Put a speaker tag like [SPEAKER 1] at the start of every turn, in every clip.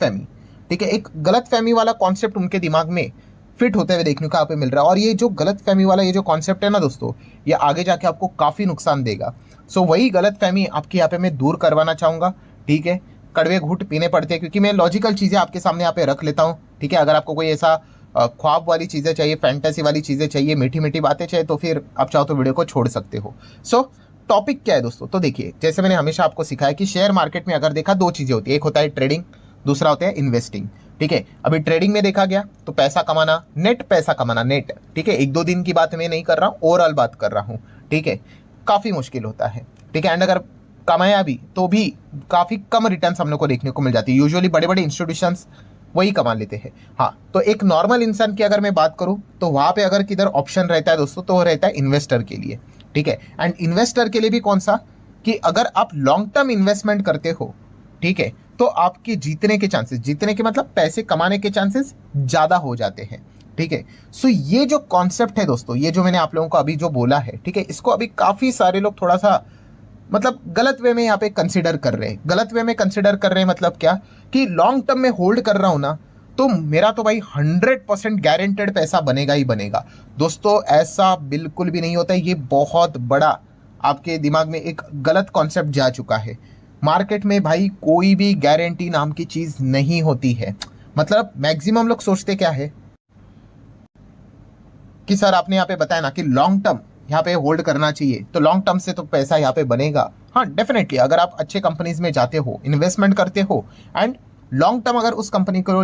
[SPEAKER 1] फहमी, ठीक है, एक गलत फहमी वाला कॉन्सेप्ट उनके दिमाग में फिट होते हुए देखने को यहाँ पे मिल रहा है। और ये जो गलत फहमी वाला ये जो कॉन्सेप्ट है ना दोस्तों, ये आगे जाके आपको काफ़ी नुकसान देगा। सो वही गलत फहमी आपकी यहाँ पे मैं दूर करवाना चाहूँगा, ठीक है। कड़वे घूंट पीने पड़ते हैं क्योंकि मैं लॉजिकल चीज़ें आपके सामने यहाँ पे रख लेता हूँ, ठीक है। अगर आपको कोई ऐसा ख्वाब वाली चीज़ें चाहिए, फैंटेसी वाली चीज़ें चाहिए, मीठी मीठी बातें चाहिए, तो फिर आप चाहो तो वीडियो को छोड़ सकते हो। सो टॉपिक क्या है दोस्तों, तो देखिए, जैसे मैंने हमेशा आपको सिखाया कि शेयर मार्केट में अगर देखा दो चीज़ें होती है, एक होता है ट्रेडिंग, दूसरा होता है इन्वेस्टिंग, ठीक है। अभी ट्रेडिंग में देखा गया तो पैसा कमाना, नेट पैसा कमाना, नेट, ठीक है, एक दो दिन की बात मैं नहीं कर रहा हूँ, ओवरऑल बात कर रहा हूँ, ठीक है, काफ़ी मुश्किल होता है, ठीक है। एंड अगर कमाया भी तो भी काफ़ी कम रिटर्न्स हम लोग को देखने को मिल जाती है। यूजुअली बड़े बड़े इंस्टीट्यूशंस वही कमा लेते हैं। हाँ, तो एक नॉर्मल इंसान की अगर मैं बात करूँ तो वहाँ पे अगर किधर ऑप्शन रहता है दोस्तों, तो वो रहता है इन्वेस्टर के लिए, ठीक है। एंड इन्वेस्टर के लिए भी कौन सा, कि अगर आप लॉन्ग टर्म इन्वेस्टमेंट करते हो, ठीक है, तो आपके जीतने के चांसेस, जीतने के मतलब पैसे कमाने के चांसेस ज़्यादा हो जाते हैं, ठीक है। सो ये जो कॉन्सेप्ट है दोस्तों, ये जो मैंने आप लोगों को अभी जो बोला है, ठीक है, इसको अभी काफ़ी सारे लोग थोड़ा सा मतलब गलत वे में यहाँ पे कंसिडर कर रहे हैं। गलत वे में कंसिडर कर रहे हैं मतलब क्या, कि लॉन्ग टर्म में होल्ड कर रहा हूँ ना, तो मेरा तो भाई 100% गारंटेड पैसा बनेगा ही बनेगा। दोस्तों ऐसा बिल्कुल भी नहीं होता है। ये बहुत बड़ा आपके दिमाग में एक गलत कॉन्सेप्ट जा चुका है। मार्केट में भाई कोई भी गारंटी नाम की चीज़ नहीं होती है। मतलब मैक्सिमम लोग सोचते क्या है कि सर आपने यहाँ पे बताया ना कि लॉन्ग टर्म यहाँ पे होल्ड करना चाहिए, तो लॉन्ग टर्म से तो पैसा यहाँ पे बनेगा। हाँ डेफिनेटली, अगर आप अच्छे कंपनीज में जाते हो, इन्वेस्टमेंट करते हो एंड लॉन्ग टर्म अगर उस कंपनी को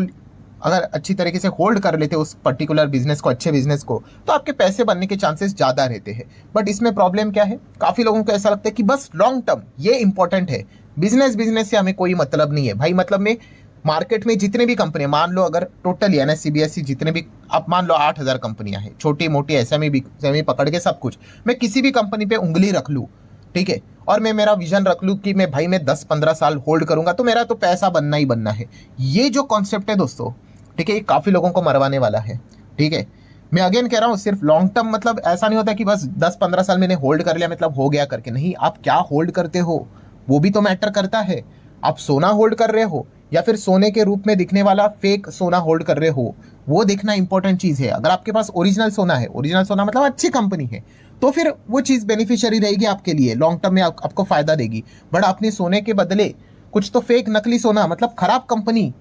[SPEAKER 1] अगर अच्छी तरीके से होल्ड कर लेते हो उस पर्टिकुलर बिजनेस को, अच्छे बिजनेस को, तो आपके पैसे बनने के चांसेस ज़्यादा रहते हैं। बट इसमें प्रॉब्लम क्या है, काफ़ी लोगों को ऐसा लगता है कि बस लॉन्ग टर्म ये इंपॉर्टेंट है, बिजनेस से हमें कोई मतलब नहीं है। भाई मतलब में मार्केट में जितने भी कंपनी, मान लो अगर टोटल एनएससी बीएससी जितने भी, आप मान लो 8,000 कंपनियां हैं, छोटी मोटी एसएमई पकड़ के सब कुछ, मैं किसी भी कंपनी पे उंगली रख लूँ, ठीक है, और मैं मेरा विजन रख लूँ कि मैं भाई मैं 10-15 साल होल्ड करूंगा तो मेरा तो पैसा बनना ही बनना है। ये जो कॉन्सेप्ट है दोस्तों, ठीक है, ये काफ़ी लोगों को मरवाने वाला है, ठीक है। मैं अगेन कह रहा हूँ, सिर्फ लॉन्ग टर्म मतलब ऐसा नहीं होता कि बस 10-15 साल मैंने होल्ड कर लिया मतलब हो गया करके, नहीं। आप क्या होल्ड करते हो वो भी तो मैटर करता है। आप सोना होल्ड कर रहे हो या फिर सोने के रूप में दिखने वाला फेक सोना होल्ड कर रहे हो, वो देखना इंपॉर्टेंट चीज़ है। अगर आपके पास ओरिजिनल सोना है, ओरिजिनल सोना मतलब अच्छी कंपनी है, तो फिर वो चीज़ बेनिफिशियरी रहेगी आपके लिए, लॉन्ग टर्म में आपको फायदा देगी। बट अपने सोने के बदले कुछ तो फेक नकली सोना, मतलब खराब कंपनी,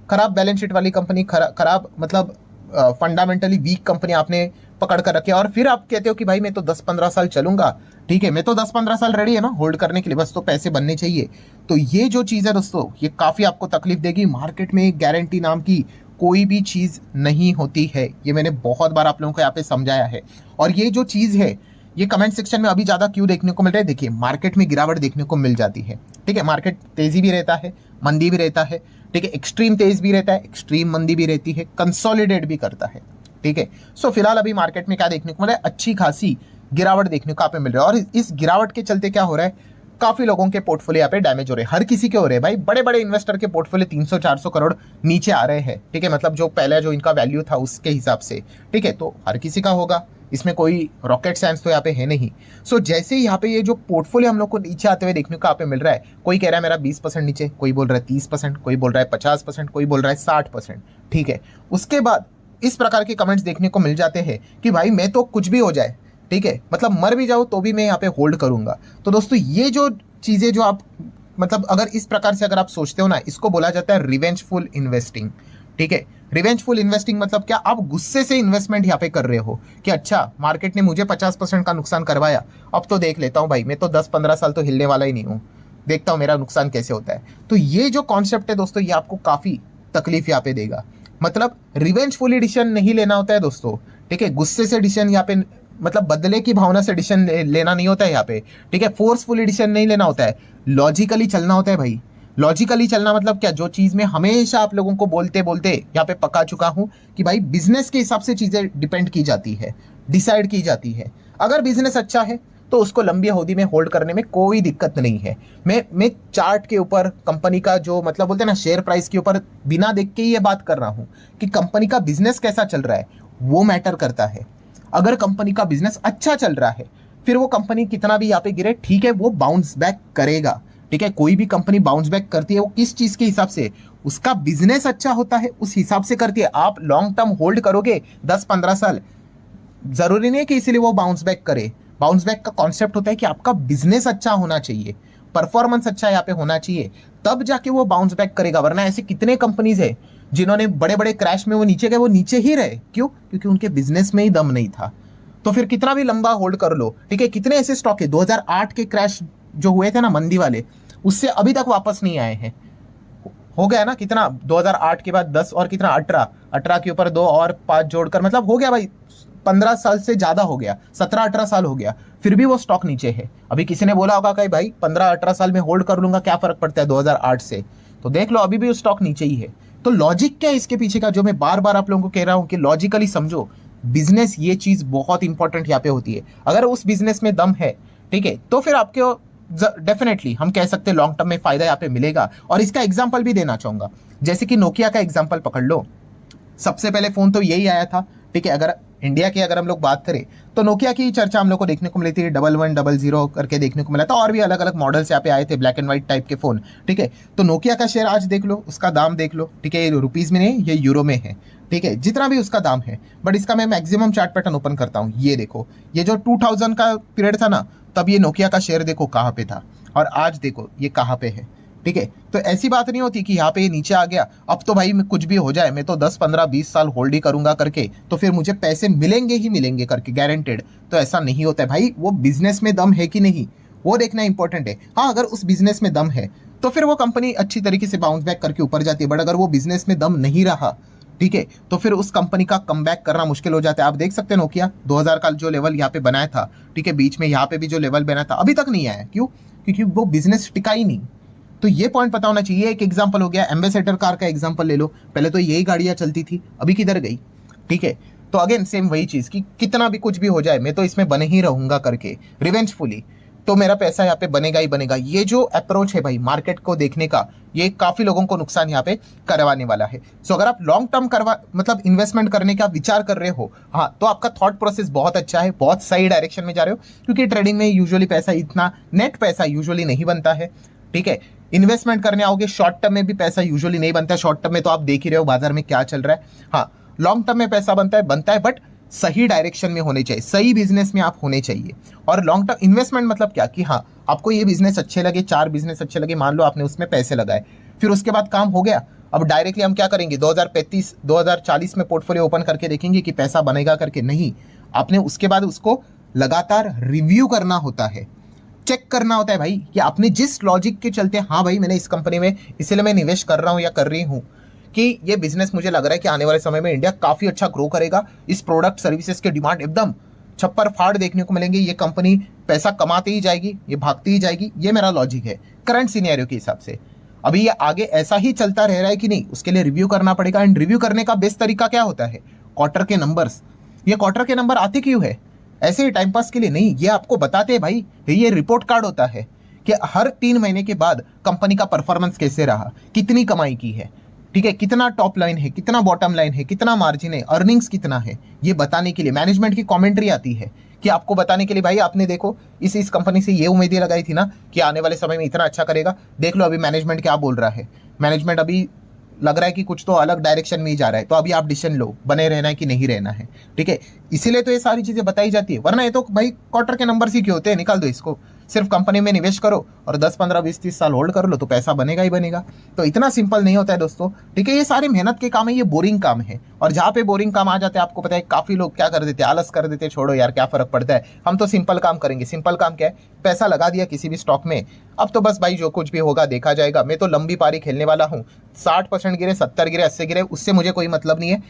[SPEAKER 1] खराब बैलेंस शीट वाली कंपनी, खराब मतलब फंडामेंटली वीक कंपनी आपने पकड़ कर रखे, और फिर आप कहते हो कि भाई मैं तो 10-15 साल चलूंगा, ठीक है, मैं तो 10-15 साल रेडी है ना होल्ड करने के लिए, बस तो पैसे बनने चाहिए। तो ये जो चीज़ है दोस्तों, ये काफ़ी आपको तकलीफ देगी। मार्केट में गारंटी नाम की कोई भी चीज़ नहीं होती है, ये मैंने बहुत बार आप लोगों को यहाँ पे समझाया है। और ये जो चीज़ है, ये कमेंट सेक्शन में अभी ज़्यादा क्यों देखने को मिल रहा है, देखिए मार्केट में गिरावट देखने को मिल जाती है, ठीक है। मार्केट तेज़ी भी रहता है, मंदी भी रहता है, ठीक है, एक्सट्रीम तेज भी रहता है, एक्सट्रीम मंदी भी रहती है, कंसोलिडेट भी करता है, ठीक है। सो फिलहाल अभी मार्केट में क्या देखने को मिल रहा है, अच्छी खासी गिरावट देखने को यहाँ पे मिल रहा है। और इस गिरावट के चलते क्या हो रहा है, काफ़ी लोगों के पोर्टफोलियो यहाँ पे डैमेज हो रहे हैं। हर किसी के हो रहे हैं भाई, बड़े बड़े इन्वेस्टर के पोर्टफोलियो 300-400 करोड़ नीचे आ रहे हैं, ठीक है, मतलब जो पहले जो इनका वैल्यू था उसके हिसाब से, ठीक है। तो हर किसी का होगा, इसमें कोई रॉकेट साइंस तो यहाँ पे है नहीं। सो जैसे ही यहाँ पे ये जो पोर्टफोलियो हम लोग को नीचे आते हुए देखने को यहाँ पे मिल रहा है, कोई कह रहा है मेरा 20% नीचे, कोई बोल रहा है 30%, कोई बोल रहा है 50%, कोई बोल रहा है 60%, ठीक है। उसके बाद इस प्रकार के कमेंट्स देखने को मिल जाते हैं कि भाई मैं तो कुछ भी हो जाए, ठीक है, मतलब मर भी जाऊँ तो भी मैं यहाँ पे होल्ड करूँगा। तो दोस्तों ये जो चीज़ें जो आप मतलब अगर इस प्रकार से अगर आप सोचते हो ना, इसको बोला जाता है रिवेंजफुल इन्वेस्टिंग, ठीक है। रिवेंजफुल इन्वेस्टिंग मतलब क्या, आप गुस्से से इन्वेस्टमेंट यहाँ पे कर रहे हो कि अच्छा मार्केट ने मुझे 50% का नुकसान करवाया, अब तो देख लेता हूँ भाई, मैं तो 10-15 साल तो हिलने वाला ही नहीं हूँ, देखता हूँ मेरा नुकसान कैसे होता है। तो ये जो कॉन्सेप्ट है दोस्तों, ये आपको काफ़ी तकलीफ यहाँ पे देगा। मतलब रिवेंजफुल डिसीजन नहीं लेना होता है दोस्तों, ठीक है, गुस्से से डिसीजन यहाँ पे, मतलब बदले की भावना से डिसीजन लेना नहीं होता है यहाँ पे, ठीक है, फोर्सफुली डिसीजन नहीं लेना होता है, लॉजिकली चलना होता है भाई। लॉजिकली चलना मतलब क्या, जो चीज़ में हमेशा आप लोगों को बोलते बोलते यहाँ पे पका चुका हूँ कि भाई बिजनेस के हिसाब से चीज़ें डिपेंड की जाती है, डिसाइड की जाती है। अगर बिजनेस अच्छा है तो उसको लंबी अवधि में होल्ड करने में कोई दिक्कत नहीं है। मैं चार्ट के ऊपर कंपनी का जो मतलब बोलते हैं ना शेयर प्राइस के ऊपर बिना देख के ही ये बात कर रहा हूँ कि कंपनी का बिजनेस कैसा चल रहा है, वो मैटर करता है। अगर कंपनी का बिजनेस अच्छा चल रहा है, फिर वो कंपनी कितना भी यहाँ पे गिरे, ठीक है, वो बाउंस बैक करेगा, ठीक है। कोई भी कंपनी बाउंस बैक करती है वो किस चीज़ के हिसाब से, उसका बिजनेस अच्छा होता है उस हिसाब से करती है। आप लॉन्ग टर्म होल्ड करोगे 10-15 साल, जरूरी नहीं है कि इसीलिए वो बाउंस बैक करे। बाउंस बैक का कॉन्सेप्ट होता है कि आपका बिजनेस अच्छा होना चाहिए, परफॉर्मेंस अच्छा यहाँ पे होना चाहिए, तब जाके वो बाउंस बैक करेगा। वरना ऐसे कितने कंपनीज है जिन्होंने बड़े बड़े क्रैश में वो नीचे गए, वो नीचे ही रहे। क्यों? क्योंकि उनके बिजनेस में ही दम नहीं था। तो फिर कितना भी लंबा होल्ड कर लो, ठीक है। कितने ऐसे स्टॉक है 2008 के क्रैश जो हुए थे ना मंदी वाले, उससे अभी तक वापस नहीं आए हैं। हो गया ना कितना, 2008 के बाद 10 और कितना 18 के ऊपर 2 और 5 जोड़कर मतलब हो गया भाई 15 साल से ज्यादा हो गया, 17-18 साल हो गया, फिर भी वो स्टॉक नीचे है। अभी किसी ने बोला होगा कि भाई 15-18 साल में होल्ड कर लूंगा, क्या फर्क पड़ता है 2008 से, तो देख लो अभी भी वो स्टॉक नीचे ही है। तो लॉजिक क्या है इसके पीछे का, जो मैं बार बार आप लोगों को कह रहा हूं कि लॉजिकली समझो बिजनेस, ये चीज बहुत इंपॉर्टेंट यहाँ पे होती है। अगर उस बिजनेस में दम है, ठीक है, तो फिर आपके डेफिनेटली हम कह सकते हैं लॉन्ग टर्म में फायदा यहाँ पे मिलेगा। और इसका एग्जांपल भी देना चाहूंगा, जैसे कि नोकिया का एग्जांपल पकड़ लो। सबसे पहले फोन तो यही आया था, ठीक है। अगर इंडिया की अगर हम लोग बात करें तो नोकिया की चर्चा हम लोग को देखने को मिली थी, 1100 करके देखने को मिला था, और भी अलग अलग मॉडल्स यहाँ पे आए थे, ब्लैक एंड व्हाइट टाइप के फोन, ठीक है। तो नोकिया का शेयर आज देख लो, उसका दाम देख लो, ठीक है, ये रुपीज में नहीं, ये यूरो में है, ठीक है, जितना भी उसका दाम है। बट इसका मैं मैक्सिमम चार्ट पैटर्न ओपन करता हूँ, ये देखो, ये जो 2000 का पीरियड था ना, तब ये नोकिया का शेयर देखो कहाँ पे था, और आज देखो ये कहाँ पे है, ठीक है। तो ऐसी बात नहीं होती कि यहाँ पे नीचे आ गया अब तो भाई कुछ भी हो जाए मैं तो 10-15-20 साल होल्ड ही करूंगा करके तो फिर मुझे पैसे मिलेंगे ही मिलेंगे करके गारंटेड। तो ऐसा नहीं होता है भाई, वो बिजनेस में दम है कि नहीं वो देखना इंपॉर्टेंट है। हाँ, अगर उस बिजनेस में दम है तो फिर वो कंपनी अच्छी तरीके से बाउंस बैक करके ऊपर जाती है। बट अगर वो बिजनेस में दम नहीं रहा, ठीक है, तो फिर उस कंपनी का कमबैक करना मुश्किल हो जाता है। आप देख सकते हैं नोकिया 2000 का जो लेवल यहाँ पे बनाया था, ठीक है, बीच में यहाँ पे भी जो लेवल बनाया था अभी तक नहीं आया। क्यों? क्योंकि वो बिजनेस टिका ही नहीं। तो ये पॉइंट पता होना चाहिए। एक एग्जांपल हो गया, एम्बेसडर कार का एग्जांपल ले लो, पहले तो यही गाड़ियां चलती थी, अभी किधर गई, ठीक है। तो अगेन सेम वही चीज कि कितना भी कुछ भी हो जाए मैं तो इसमें बने ही रहूंगा करके रिवेंजफुली, तो मेरा पैसा यहाँ पे बनेगा ही बनेगा। ये जो अप्रोच है भाई मार्केट को देखने का, ये काफी लोगों को नुकसान यहाँ पे करवाने वाला है। सो अगर आप लॉन्ग टर्म मतलब इन्वेस्टमेंट करने का विचार कर रहे हो, हाँ, तो आपका थॉट प्रोसेस बहुत अच्छा है, बहुत सही डायरेक्शन में जा रहे हो। क्योंकि ट्रेडिंग में यूजुअली पैसा इतना नेट पैसा यूजुअली नहीं बनता है, ठीक है। इन्वेस्टमेंट करने आओगे शॉर्ट टर्म में भी पैसा यूजुअली नहीं बनता है। शॉर्ट टर्म में तो आप देख ही रहे हो बाजार में क्या चल रहा है। हाँ, लॉन्ग टर्म में पैसा बनता है बट सही डायरेक्शन में होने चाहिए, सही बिजनेस में आप होने चाहिए। और लॉन्ग टर्म इन्वेस्टमेंट मतलब क्या कि हाँ, आपको ये बिजनेस अच्छे लगे, 4 बिजनेस अच्छे लगे, मान लो आपने उसमें पैसे लगाए, फिर उसके बाद काम हो गया, अब डायरेक्टली हम क्या करेंगे 2035 2040 में पोर्टफोलियो ओपन करके देखेंगे कि पैसा बनेगा करके, नहीं। आपने उसके बाद उसको लगातार रिव्यू करना होता है, चेक करना होता है भाई कि आपने जिस लॉजिक के चलते, हाँ भाई मैंने इस कंपनी में इसलिए मैं निवेश कर रहा हूं या कर रही हूं कि ये बिजनेस मुझे लग रहा है कि आने वाले समय में इंडिया काफी अच्छा ग्रो करेगा, इस प्रोडक्ट सर्विसेज के डिमांड एकदम छप्पर फाड़ देखने को मिलेंगे, ये कंपनी पैसा कमाती ही जाएगी, ये भागती ही जाएगी, ये मेरा लॉजिक है करंट सिनेरियो के हिसाब से। अभी ये आगे ऐसा ही चलता रह रहा है कि नहीं, उसके लिए रिव्यू करना पड़ेगा। एंड रिव्यू करने का बेस्ट तरीका क्या होता है? क्वार्टर के नंबर्स। ये क्वार्टर के नंबर आते क्यों है? ऐसे ही टाइम पास के लिए नहीं, ये आपको बताते हैं भाई, ये रिपोर्ट कार्ड होता है कि हर 3 महीने के बाद कंपनी का परफॉर्मेंस कैसे रहा, कितनी कमाई की है, ठीक है, कितना टॉप लाइन है, कितना बॉटम लाइन है, कितना मार्जिन है, अर्निंग्स कितना है, ये बताने के लिए मैनेजमेंट की कमेंट्री आती है कि आपको बताने के लिए भाई आपने देखो इस कंपनी से ये उम्मीदें लगाई थी ना कि आने वाले समय में इतना अच्छा करेगा, देख लो अभी मैनेजमेंट क्या बोल रहा है। मैनेजमेंट अभी लग रहा है कि कुछ तो अलग डायरेक्शन में ही जा रहा है, तो अभी आप डिसीजन लो, बने रहना है कि नहीं रहना है, ठीक है। इसीलिए तो ये सारी चीजें बताई जाती है, वरना ये तो भाई क्वार्टर के नंबर ही क्यों होते हैं, निकाल दो इसको, सिर्फ कंपनी में निवेश करो और 10, 15, 20, 30 साल होल्ड कर लो तो पैसा बनेगा ही बनेगा। तो इतना सिंपल नहीं होता है दोस्तों, ठीक है। ये सारे मेहनत के काम है, ये बोरिंग काम है, और जहाँ पे बोरिंग काम आ जाते हैं आपको पता है काफी लोग क्या कर देते हैं, आलस कर देते हैं, छोड़ो यार क्या फर्क पड़ता है, हम तो सिंपल काम करेंगे। सिंपल काम क्या है? पैसा लगा दिया किसी भी स्टॉक में, अब तो बस भाई जो कुछ भी होगा देखा जाएगा, मैं तो लंबी पारी खेलने वाला हूँ, 60% गिरे, 70 गिरे, 80 गिरे, उससे मुझे कोई मतलब नहीं है,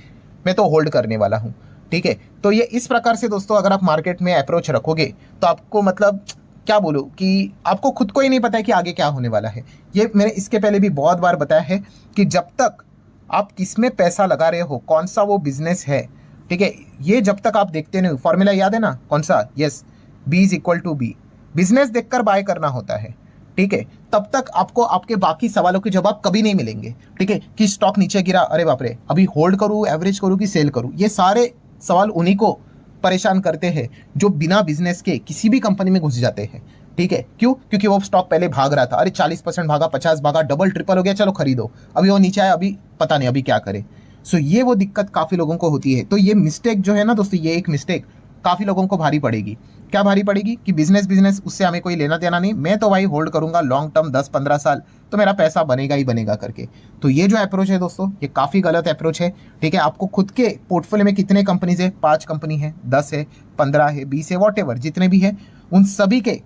[SPEAKER 1] मैं तो होल्ड करने वाला हूँ, ठीक है। तो ये इस प्रकार से दोस्तों अगर आप मार्केट में अप्रोच रखोगे तो आपको मतलब क्या बोलूं कि आपको खुद को ही नहीं पता है कि आगे क्या होने वाला है। ये मैंने इसके पहले भी बहुत बार बताया है कि जब तक आप किसमें पैसा लगा रहे हो, कौन सा वो बिजनेस है, ठीक है, ये जब तक आप देखते नहीं, फॉर्मूला याद है ना कौन सा? Yes, B=B। बिजनेस देखकर बाय करना होता है, ठीक है। तब तक आपको आपके बाकी सवालों के जवाब कभी नहीं मिलेंगे, ठीक है। कि स्टॉक नीचे गिरा, अरे बाप रे, अभी होल्ड करूं, एवरेज करूं कि सेल करूं, ये सारे सवाल उन्हीं को परेशान करते हैं जो बिना बिजनेस के किसी भी कंपनी में घुस जाते हैं, ठीक है, क्यों? क्योंकि वो स्टॉक पहले भाग रहा था, अरे 40% भागा, 50 भागा, डबल ट्रिपल हो गया, चलो खरीदो। अभी वो नीचे आया, अभी पता नहीं अभी क्या करे। सो ये वो दिक्कत काफी लोगों को होती है। तो ये मिस्टेक जो है ना दोस्तों, ये एक मिस्टेक काफी लोगों को भारी पड़ेगी। क्या भारी पड़ेगी? कि बिजनेस बिजनेस उससे हमें कोई लेना देना नहीं, मैं तो भाई होल्ड करूंगा लॉन्ग टर्म 10-15 साल, तो मेरा पैसा बनेगा ही बनेगा करके। तो ये जो अप्रोच है दोस्तों, ये काफी गलत अप्रोच है। ठीक है, आपको खुद के पोर्टफोलियो में कितने कंपनीज है? 5 कंपनी है, 10 है, 15 है, 20 है, वॉट जितने भी है, उन सभी के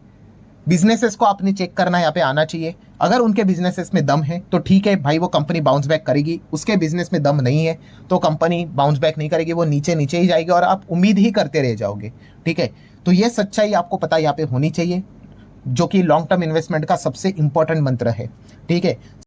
[SPEAKER 1] बिजनेसेस को आपने चेक करना यहाँ पे आना चाहिए। अगर उनके बिजनेसेस में दम है तो ठीक है भाई, वो कंपनी बाउंस बैक करेगी। उसके बिजनेस में दम नहीं है तो कंपनी बाउंस बैक नहीं करेगी, वो नीचे नीचे ही जाएगी और आप उम्मीद ही करते रह जाओगे। ठीक है, तो ये सच्चाई आपको पता यहाँ पे होनी चाहिए, जो कि लॉन्ग टर्म इन्वेस्टमेंट का सबसे इंपॉर्टेंट मंत्र है। ठीक है।